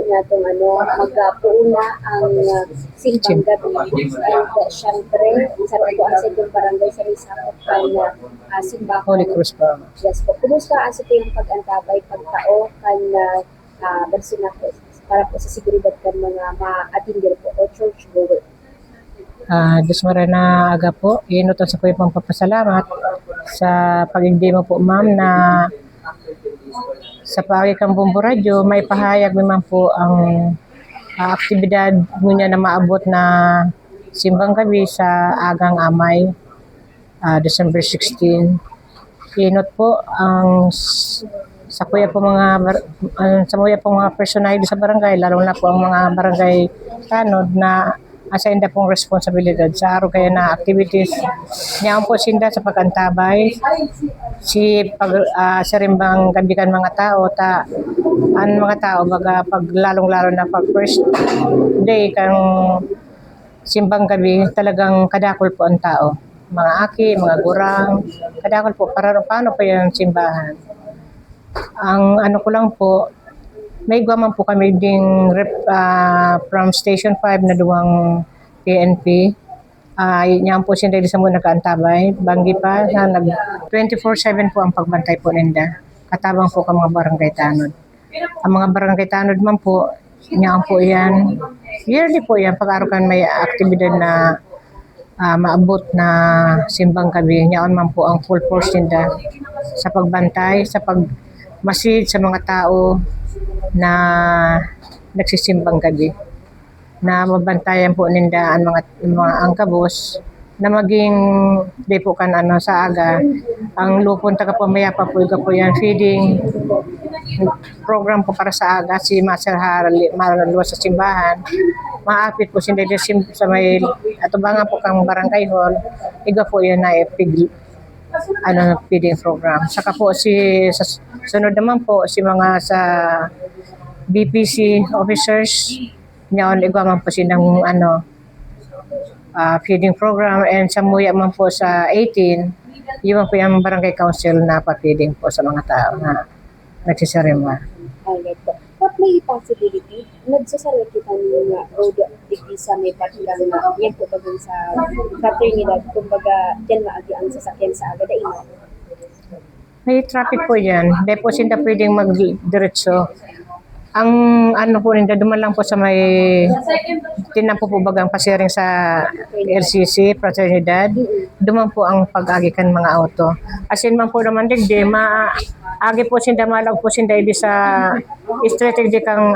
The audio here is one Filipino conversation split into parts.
niya itong magpuuna ang simbang gabi. And syempre, sa ito ang second barangay sa Risakot kan simbahan. Holy Cross pa. Yes po. Kumusta ang sa yung pag-antabay, pagtao, kan bersina po para po sa seguridad kan mga ma-attender po o church goer? Diyos na aga po, inutos ko yung pagpapasalamat sa pag-hindi mo po ma'am na sa pagkikang Bombo Radio, may pahayag naman po ang aktibidad niya na maabot na simbang gabi sa Agang Amay, December 16. Inot po ang sa kuya po mga personal sa barangay, lalo na po ang mga barangay tanod na asainda pong responsibilidad sa araw kaya na activities niya po sinda sa pag-antabay sa rimbang gabi kan mga tao mga tao baga pag lalong-lalo na pag first day kang simbang gabi talagang kadakol po ang tao, mga aki, mga gurang, kadakol po para paano pa yung simbahan. Ang ko lang po, may guwaman po kami ding from Station 5 na duwang PNP. Yan po sinda sa muna nakaantabay. Banggi pa, 24/7 po ang pagbantay po ninda. Katabang po ka mga barangay tanod. Ang mga barangay tanod man po, yan po yan. Yearly po yan, pag-araw may aktibidad na maabot na simbang gabi. Yan man po ang full force ninda sa pagbantay, sa pagmasid sa mga tao na nagsisimbang gabi, na mabantayan po ninda ang mga angkabos na maging di po kan sa aga ang lupon taga pamayapa po yan feeding program po para sa aga si Master Harali malaluwas sa simbahan maapit po sinda sa may atubangan po kang barangay hall iga po yan na feeding program. Saka po sa sunod naman po si mga sa BPC officers niyaon igwa man po silang feeding program and sa muya man po sa 18 yun po yung barangay council na pa-feeding po sa mga tao na nagsisarima. Alright po. But may possibility, nagsasarwa kita ng road activity sa may partilang yan po bagang sa fraternidad, kumbaga dyan maagi ang sasakyan sa aga daino. May traffic po yan. Dahil po sinda pwedeng magdiretso. Ang po ninda, duman lang po sa may tinampo po bagang pasiring sa LCC, Fraternidad. Duman po ang pag-agikan mga auto. Asin man po naman digdi, agi po sinda, malag po sinda ibig sa strategy kang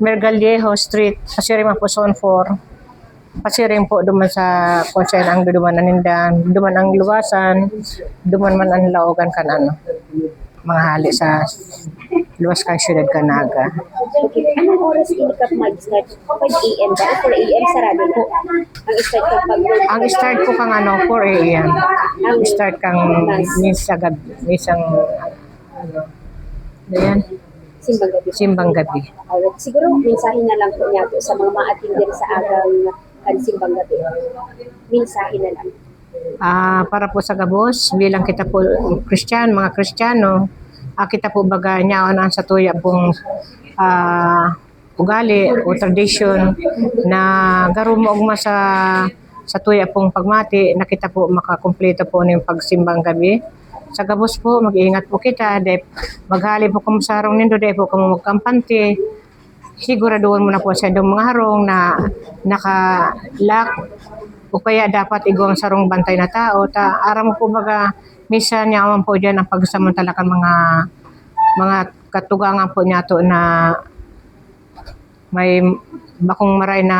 Mergaliejo Street, pasiring man po Zone 4. Pasiring po duman sa konsen ang duman ninda, duman ang luwasan, duman man ang laogan kan mga hali sa luwas kang syudad Canaga. Okay. Anong oras inikap mag-start? 5 a.m. ba? 4 a.m. sarado na? Ang start kang pag-work? Ang start ko kang 4 a.m. Ang start kang misang simbang gabi. Alright. Siguro mensahe na lang po niya po sa mga ma-attender sa agang simbang gabi. Mensahe na lang. Para po sa gabos, bilang kita po mga Kristiyano, kita po baga nyaon ang sa tuya pong ugali o tradisyon na garumo ugma sa tuya pong pagmati na kita po makakumpleto po ng pagsimbang gabi. Sa gabos po, mag-iingat po kita, dahil maghali po kung sarong nindo, dahil po kung magkampante, siguraduhan mo na po sa mga harong na naka-lock o kaya dapat igawang sarong bantay na tao. Aram mo po baga, minsan yaman po dyan ang pagsamantalakan mga katugangan po niya to na may bakong maray na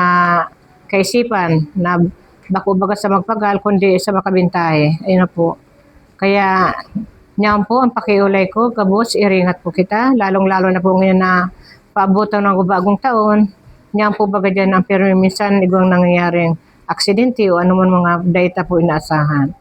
kaisipan na bako baga sa magpagal kundi sa makabintahe. Ayun na po. Kaya niyan po ang pakiulay ko, kabos, iringat po kita, lalong-lalo na po ngayon na paabutan ng bagong taon. Niyan po baga dyan ang pero minsan igawang nangyayaring aksidente o anuman mga data po inaasahan.